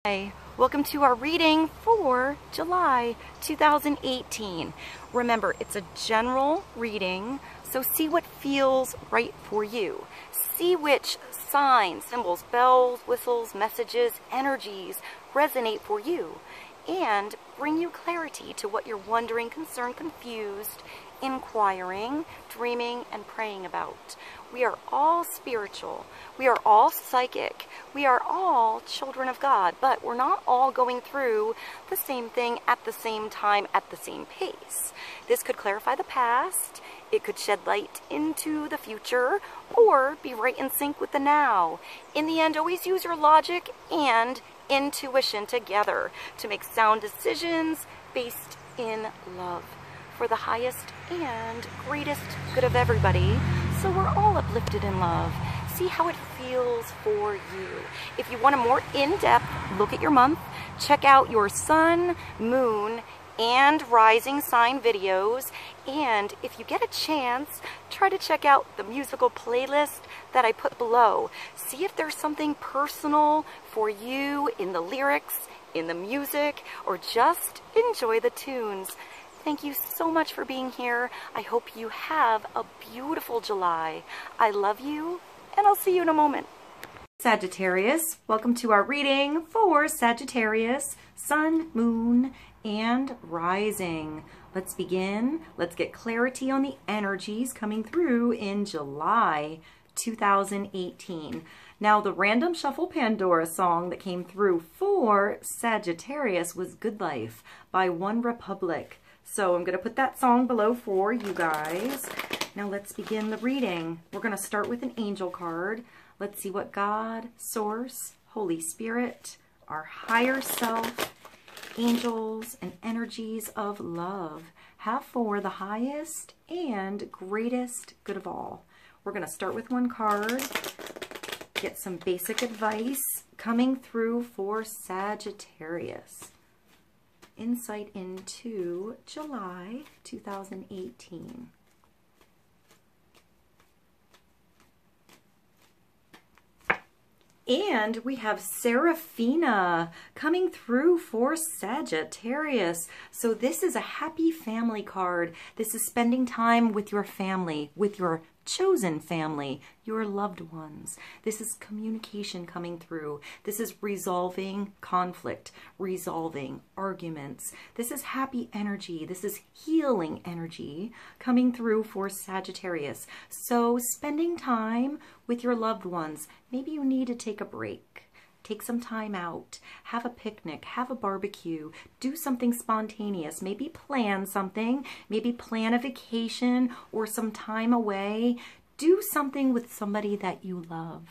Hi, welcome to our reading for July 2018. Remember, it's a general reading, so see what feels right for you. See which signs, symbols, bells, whistles, messages, energies resonate for you, and bring you clarity to what you're wondering, concerned, confused, inquiring, dreaming, and praying about. We are all spiritual. We are all psychic. We are all children of God, but we're not all going through the same thing at the same time at the same pace. This could clarify the past. It could shed light into the future or be right in sync with the now. In the end, always use your logic and intuition together to make sound decisions based in love for the highest and greatest good of everybody, so we're all uplifted in love. See how it feels for you. If you want a more in-depth look at your month, check out your sun, moon, and rising sign videos. And if you get a chance, try to check out the musical playlist that I put below. See if there's something personal for you in the lyrics, in the music, or just enjoy the tunes. Thank you so much for being here. I hope you have a beautiful July. I love you, and I'll see you in a moment. Sagittarius, welcome to our reading for Sagittarius, sun, moon, and rising. Let's begin. Let's get clarity on the energies coming through in July 2018. Now, the Random Shuffle Pandora song that came through for Sagittarius was Good Life by One Republic. So I'm going to put that song below for you guys. Now let's begin the reading. We're going to start with an angel card. Let's see what God, Source, Holy Spirit, our higher self, angels, and energies of love have for the highest and greatest good of all. We're going to start with one card, get some basic advice coming through for Sagittarius. Insight into July 2018. And we have Seraphina coming through for Sagittarius. So this is a happy family card. This is spending time with your family, with your chosen family, your loved ones. This is communication coming through. This is resolving conflict, resolving arguments. This is happy energy. This is healing energy coming through for Sagittarius. So spending time with your loved ones. Maybe you need to take a break. Take some time out, have a picnic, have a barbecue, do something spontaneous, maybe plan something, maybe plan a vacation or some time away. Do something with somebody that you love.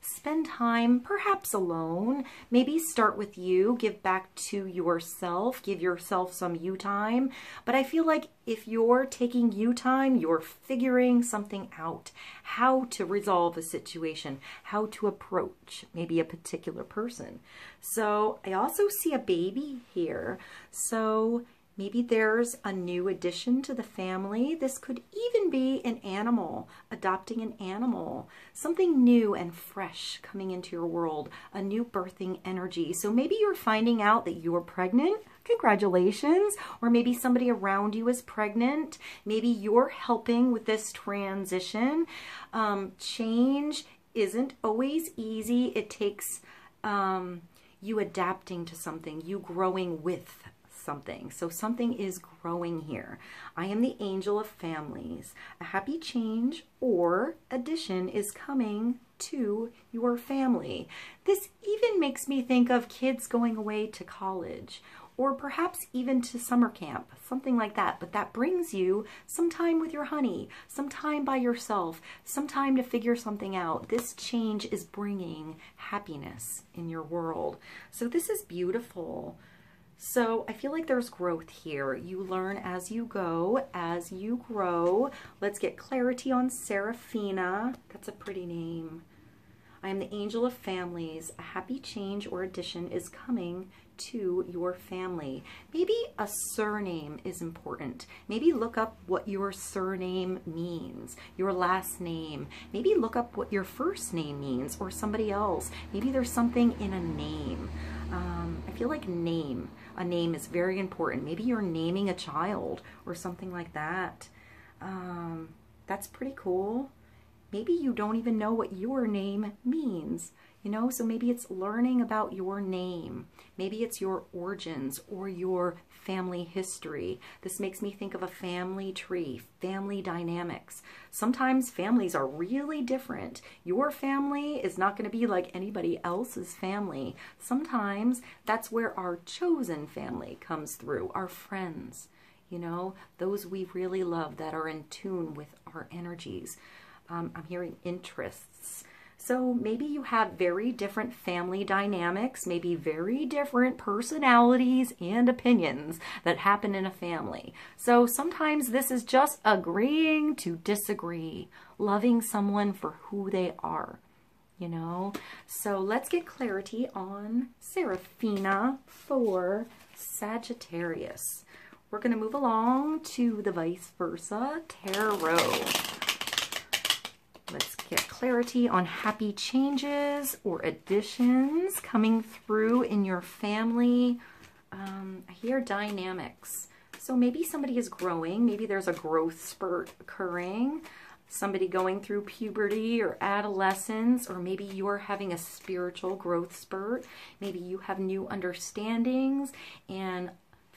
Spend time perhaps alone. Maybe start with you, give back to yourself, give yourself some you time. But I feel like if you're taking you time, you're figuring something out, how to resolve a situation, how to approach maybe a particular person. So I also see a baby here. So maybe there's a new addition to the family. This could even be an animal, adopting an animal, something new and fresh coming into your world, a new birthing energy. So maybe you're finding out that you're pregnant. Congratulations. Or maybe somebody around you is pregnant. Maybe you're helping with this transition. Change isn't always easy. It takes you adapting to something, you growing with something. So something is growing here. I am the angel of families. A happy change or addition is coming to your family. This even makes me think of kids going away to college or perhaps even to summer camp, something like that. But that brings you some time with your honey, some time by yourself, some time to figure something out. This change is bringing happiness in your world. So this is beautiful. So I feel like there's growth here. You learn as you go, as you grow. Let's get clarity on Seraphina. That's a pretty name. I am the angel of families. A happy change or addition is coming to your family. Maybe a surname is important. Maybe look up what your surname means, your last name. Maybe look up what your first name means or somebody else. Maybe there's something in a name. feel like a name is very important. Maybe you're naming a child or something like that. That's pretty cool. Maybe you don't even know what your name means, you know, so maybe it's learning about your name. Maybe it's your origins or your family history. This makes me think of a family tree, family dynamics. Sometimes families are really different. Your family is not going to be like anybody else's family. Sometimes that's where our chosen family comes through, our friends, you know, those we really love that are in tune with our energies. I'm hearing interests. So maybe you have very different family dynamics, maybe very different personalities and opinions that happen in a family. So sometimes this is just agreeing to disagree, loving someone for who they are, you know. So let's get clarity on Seraphina for Sagittarius. We're going to move along to the vice versa tarot. Let's get clarity on happy changes or additions coming through in your family. I hear dynamics. So maybe somebody is growing. Maybe there's a growth spurt occurring. Somebody going through puberty or adolescence, or maybe you're having a spiritual growth spurt. Maybe you have new understandings and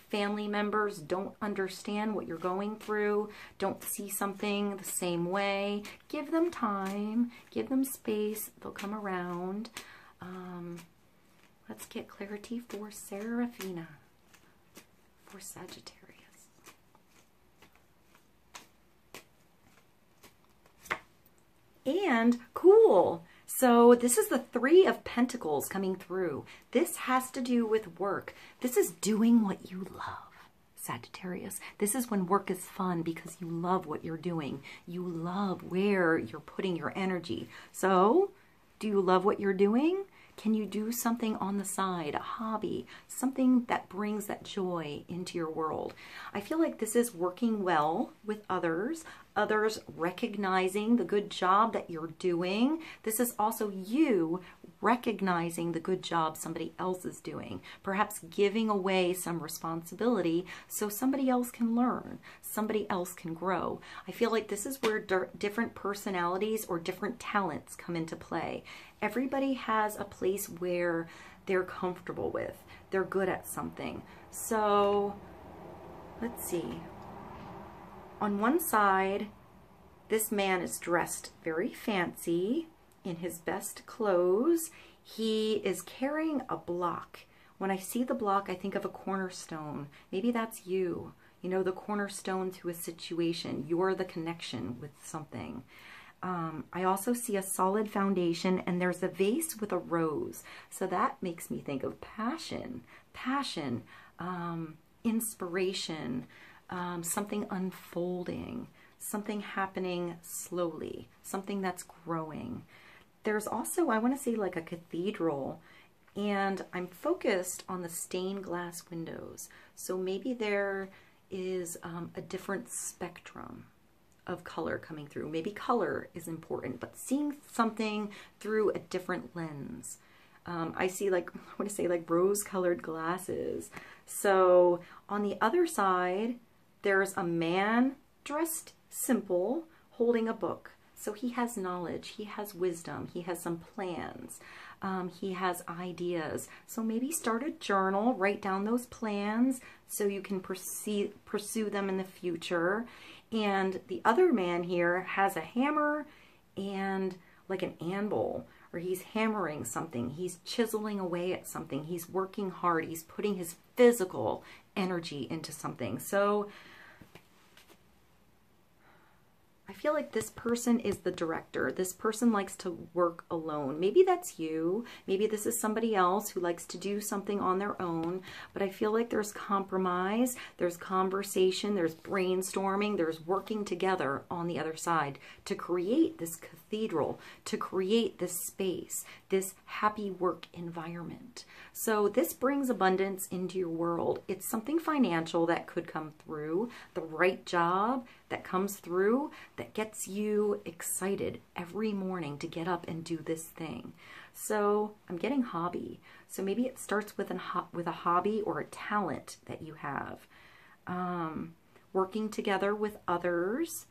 family members don't understand what you're going through, don't see something the same way. Give them time, give them space, they'll come around. Let's get clarity for Seraphina, for Sagittarius. And cool. So this is the Three of Pentacles coming through. This has to do with work. This is doing what you love, Sagittarius. This is when work is fun because you love what you're doing. You love where you're putting your energy. So, do you love what you're doing? Can you do something on the side, a hobby, something that brings that joy into your world? I feel like this is working well with others recognizing the good job that you're doing. This is also you recognizing the good job somebody else is doing, perhaps giving away some responsibility so somebody else can learn, somebody else can grow. I feel like this is where different personalities or different talents come into play. Everybody has a place where they're comfortable with, they're good at something. So let's see. On one side, this man is dressed very fancy in his best clothes. He is carrying a block. When I see the block, I think of a cornerstone. Maybe that's you. You know, the cornerstone to a situation. You're the connection with something. I also see a solid foundation, and there's a vase with a rose. So that makes me think of passion, inspiration, something unfolding, something happening slowly, something that's growing. There's also, I want to say, like a cathedral, and I'm focused on the stained glass windows. So maybe there is a different spectrum of color coming through. Maybe color is important, but seeing something through a different lens. I see, like, I want to say, like rose-colored glasses. So on the other side, there's a man dressed simple, holding a book. So he has knowledge, he has wisdom, he has some plans, he has ideas. So maybe start a journal, write down those plans so you can pursue them in the future. And the other man here has a hammer and like an anvil, or he's hammering something, he's chiseling away at something, he's working hard, he's putting his physical energy into something. So I feel like this person is the director. This person likes to work alone. Maybe that's you. Maybe this is somebody else who likes to do something on their own. But I feel like there's compromise, there's conversation, there's brainstorming, there's working together on the other side to create this cathedral, to create this space, this happy work environment. So this brings abundance into your world. It's something financial that could come through, the right job that comes through. that gets you excited every morning to get up and do this thing. So I'm getting hobby. So maybe it starts with a hobby or a talent that you have. Working together with others.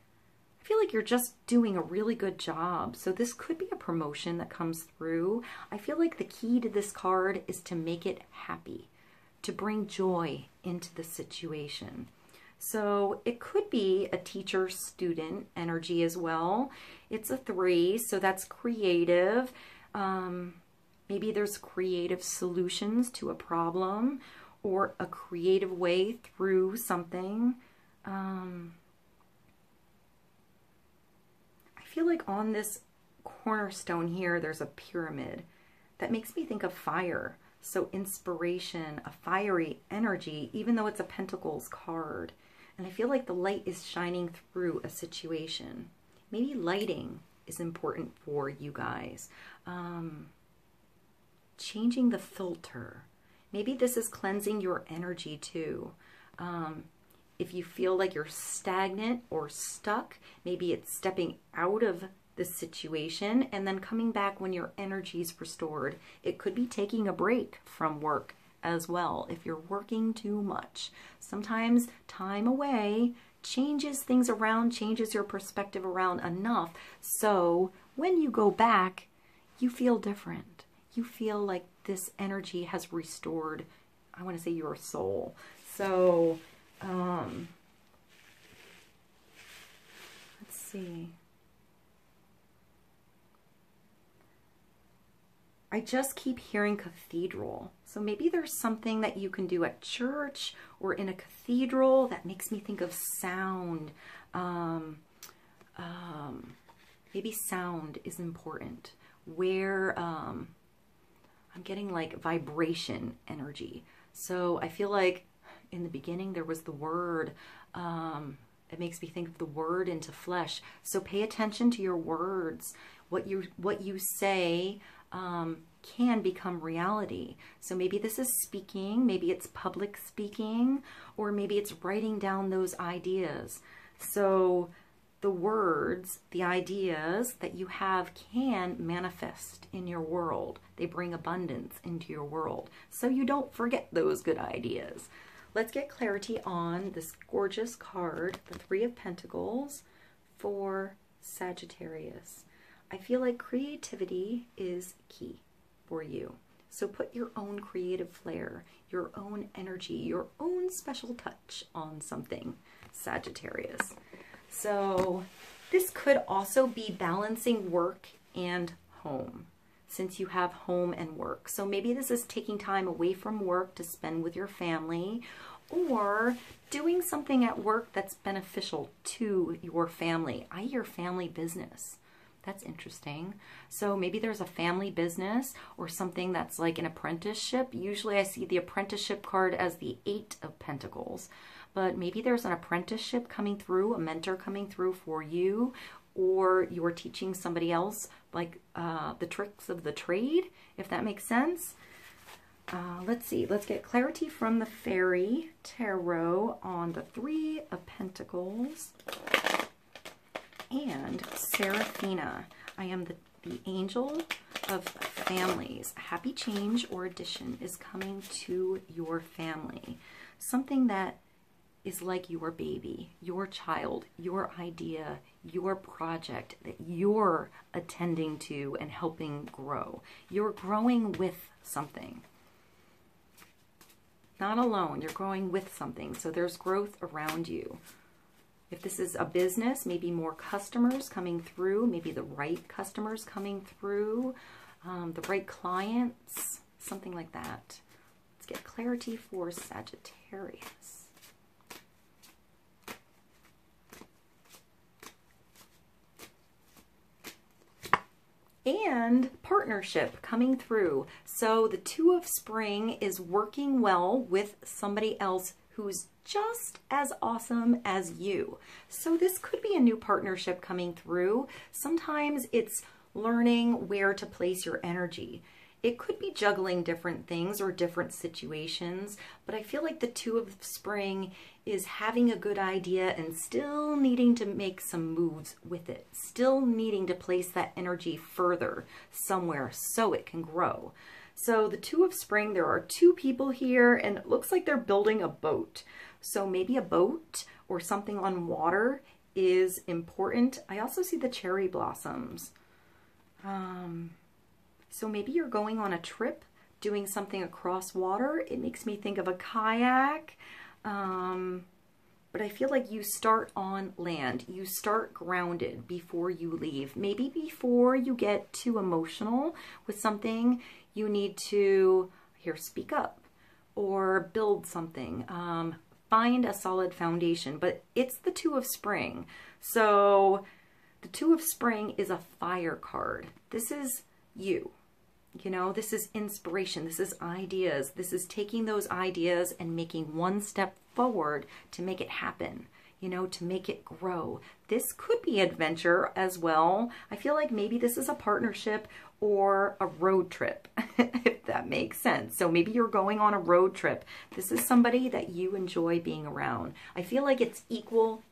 I feel like you're just doing a really good job. So this could be a promotion that comes through. I feel like the key to this card is to make it happy, to bring joy into the situation. So it could be a teacher-student energy as well. It's a 3, so that's creative. Maybe there's creative solutions to a problem or a creative way through something. I feel like on this cornerstone here, there's a pyramid. That makes me think of fire. So inspiration, a fiery energy, even though it's a Pentacles card. And I feel like the light is shining through a situation. Maybe lighting is important for you guys. Changing the filter. Maybe this is cleansing your energy too. If you feel like you're stagnant or stuck, maybe it's stepping out of the situation and then coming back when your energy is restored. It could be taking a break from work as well if you're working too much. Sometimes time away changes things around, changes your perspective around enough so when you go back, you feel different. You feel like this energy has restored, I want to say, your soul. So, let's see. I just keep hearing cathedral. So maybe there's something that you can do at church or in a cathedral that makes me think of sound. Maybe sound is important. Where I'm getting like vibration energy. So I feel like in the beginning there was the word. It makes me think of the word into flesh. So pay attention to your words. What you say can become reality. So maybe this is speaking, maybe it's public speaking, or maybe it's writing down those ideas. So the words, the ideas that you have can manifest in your world. They bring abundance into your world. So you don't forget those good ideas. Let's get clarity on this gorgeous card, the 3 of Pentacles for Sagittarius. I feel like creativity is key for you. So put your own creative flair, your own energy, your own special touch on something, Sagittarius. So this could also be balancing work and home, since you have home and work. So maybe this is taking time away from work to spend with your family, or doing something at work that's beneficial to your family. I hear family business. That's interesting. So maybe there's a family business or something that's like an apprenticeship. Usually I see the apprenticeship card as the 8 of Pentacles, but maybe there's an apprenticeship coming through, a mentor coming through for you, or you're teaching somebody else like the tricks of the trade, if that makes sense. Let's see, let's get clarity from the Fairy Tarot on the 3 of Pentacles. And Seraphina, I am the angel of families. A happy change or addition is coming to your family. Something that is like your baby, your child, your idea, your project that you're attending to and helping grow. You're growing with something. Not alone, you're growing with something. So there's growth around you. If this is a business, maybe more customers coming through, maybe the right customers coming through, the right clients, something like that. Let's get clarity for Sagittarius. And partnership coming through. So the 2 of Spring is working well with somebody else who's just as awesome as you. So this could be a new partnership coming through. Sometimes it's learning where to place your energy. it could be juggling different things or different situations, but I feel like the Two of Spring is having a good idea and still needing to make some moves with it, still needing to place that energy further somewhere so it can grow. So the Two of Spring, there are two people here, and it looks like they're building a boat. So maybe a boat or something on water is important. I also see the cherry blossoms. So maybe you're going on a trip, doing something across water. It makes me think of a kayak. But I feel like you start on land. You start grounded before you leave. Maybe before you get too emotional with something, you need to, here, speak up or build something. Find a solid foundation. But it's the Two of Spring. So the Two of Spring is a fire card. This is you. You know, this is inspiration. This is ideas. This is taking those ideas and making one step forward to make it happen, you know, to make it grow. This could be adventure as well. I feel like maybe this is a partnership or a road trip, if that makes sense. So maybe you're going on a road trip. This is somebody that you enjoy being around. I feel like it's equal.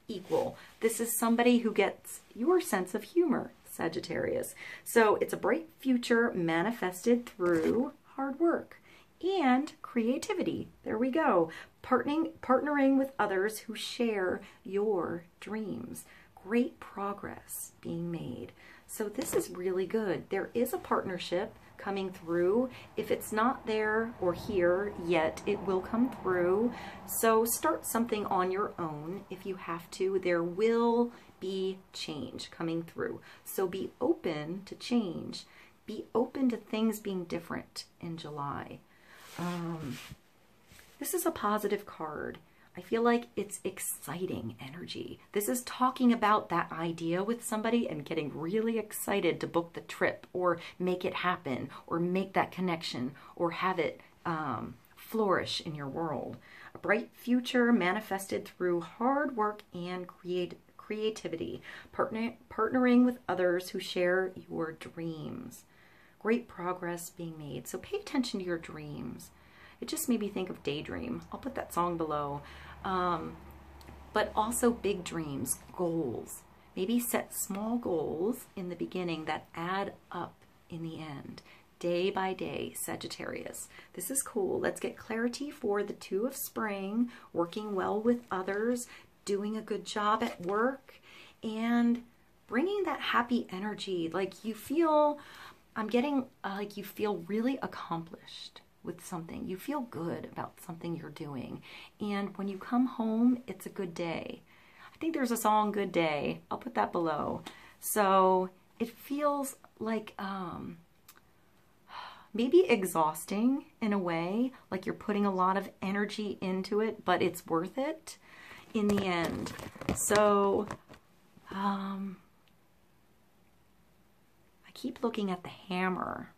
This is somebody who gets your sense of humor, Sagittarius. So it's a bright future manifested through hard work and creativity. There we go. Partnering with others who share your dreams. Great progress being made. So this is really good. There is a partnership coming through. If it's not there or here yet, it will come through. So start something on your own if you have to. There will be change coming through. So be open to change. Be open to things being different in July. This is a positive card. I feel like it's exciting energy. This is talking about that idea with somebody and getting really excited to book the trip or make it happen or make that connection or have it flourish in your world. A bright future manifested through hard work and creativity. Partnering with others who share your dreams. Great progress being made. So pay attention to your dreams. It just made me think of Daydream. I'll put that song below. But also big dreams, goals. Maybe set small goals in the beginning that add up in the end. Day by day, Sagittarius. This is cool. Let's get clarity for the Two of Spring, working well with others, doing a good job at work, and bringing that happy energy. Like you feel, I'm getting like you feel really accomplished with something. You feel good about something you're doing. And when you come home, it's a good day. I think there's a song, Good Day. I'll put that below. So it feels like maybe exhausting in a way, like you're putting a lot of energy into it, but it's worth it in the end. So I keep looking at the hammer.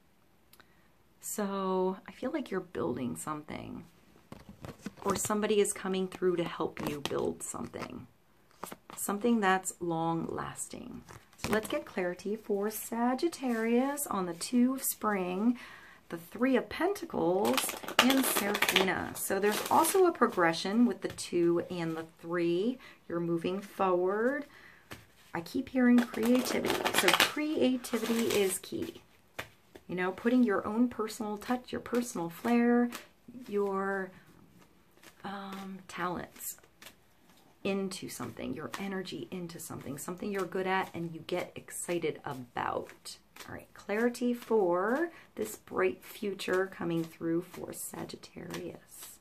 So I feel like you're building something, or somebody is coming through to help you build something that's long lasting. So let's get clarity for Sagittarius on the Two of Spring, the Three of Pentacles, and Seraphina. So there's also a progression with the 2 and the 3. You're moving forward. I keep hearing creativity. So creativity is key. You know, putting your own personal touch, your personal flair, your talents into something, your energy into something, something you're good at and you get excited about. All right, clarity for this bright future coming through for Sagittarius.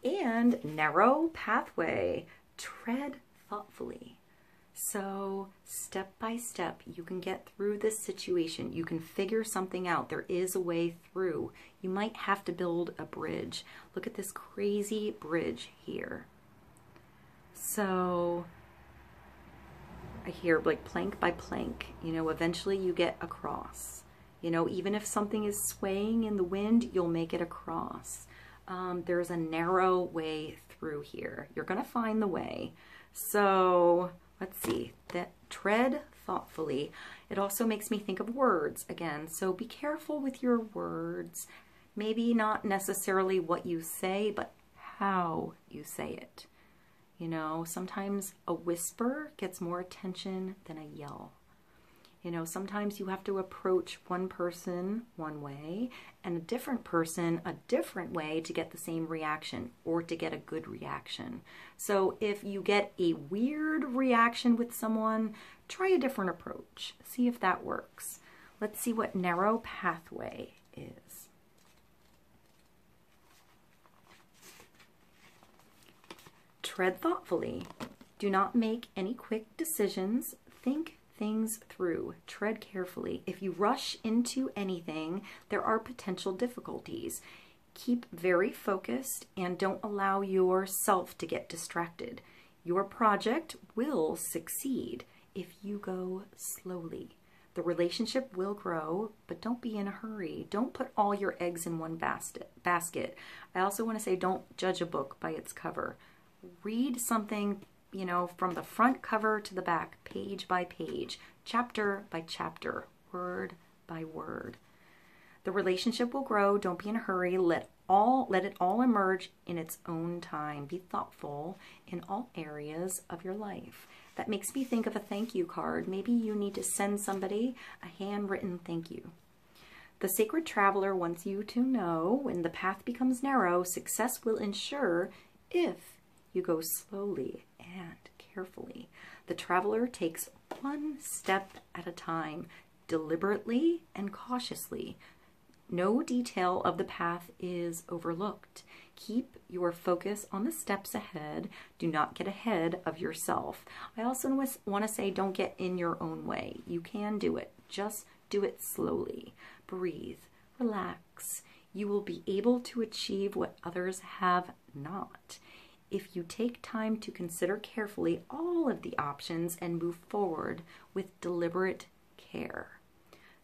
And narrow pathway, tread thoughtfully. So step by step, you can get through this situation. You can figure something out. There is a way through. You might have to build a bridge. Look at this crazy bridge here. So I hear like plank by plank, you know, eventually you get across. You know, even if something is swaying in the wind, you'll make it across. There's a narrow way through here. You're going to find the way. So Let's see, that tread thoughtfully. It also makes me think of words again. So be careful with your words. Maybe not necessarily what you say, but how you say it. You know, sometimes a whisper gets more attention than a yell. You know, sometimes you have to approach one person one way and a different person a different way to get the same reaction or to get a good reaction. So if you get a weird reaction with someone, try a different approach. See if that works. Let's see what narrow pathway is. Tread thoughtfully. Do not make any quick decisions. Think things through. Tread carefully. If you rush into anything, there are potential difficulties. Keep very focused and don't allow yourself to get distracted. Your project will succeed if you go slowly. The relationship will grow, but don't be in a hurry. Don't put all your eggs in one basket. I also want to say don't judge a book by its cover. Read something, you know, from the front cover to the back, page by page, chapter by chapter, word by word. The relationship will grow. Don't be in a hurry. Let it all emerge in its own time. Be thoughtful in all areas of your life. That makes me think of a thank you card. Maybe you need to send somebody a handwritten thank you. The Sacred Traveler wants you to know when the path becomes narrow, success will ensure if you go slowly and carefully. The traveler takes one step at a time, deliberately and cautiously. No detail of the path is overlooked. Keep your focus on the steps ahead. Do not get ahead of yourself. I also want to say don't get in your own way. You can do it. Just do it slowly. Breathe. Relax. You will be able to achieve what others have not. If you take time to consider carefully all of the options and move forward with deliberate care.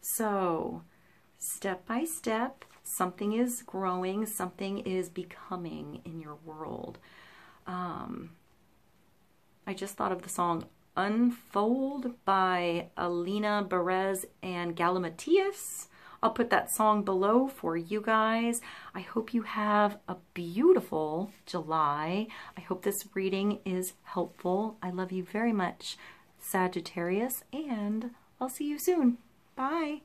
So, step by step, something is growing, something is becoming in your world. I just thought of the song Unfold by Alina Perez and Galimatias. I'll put that song below for you guys. I hope you have a beautiful July. I hope this reading is helpful. I love you very much, Sagittarius, and I'll see you soon. Bye.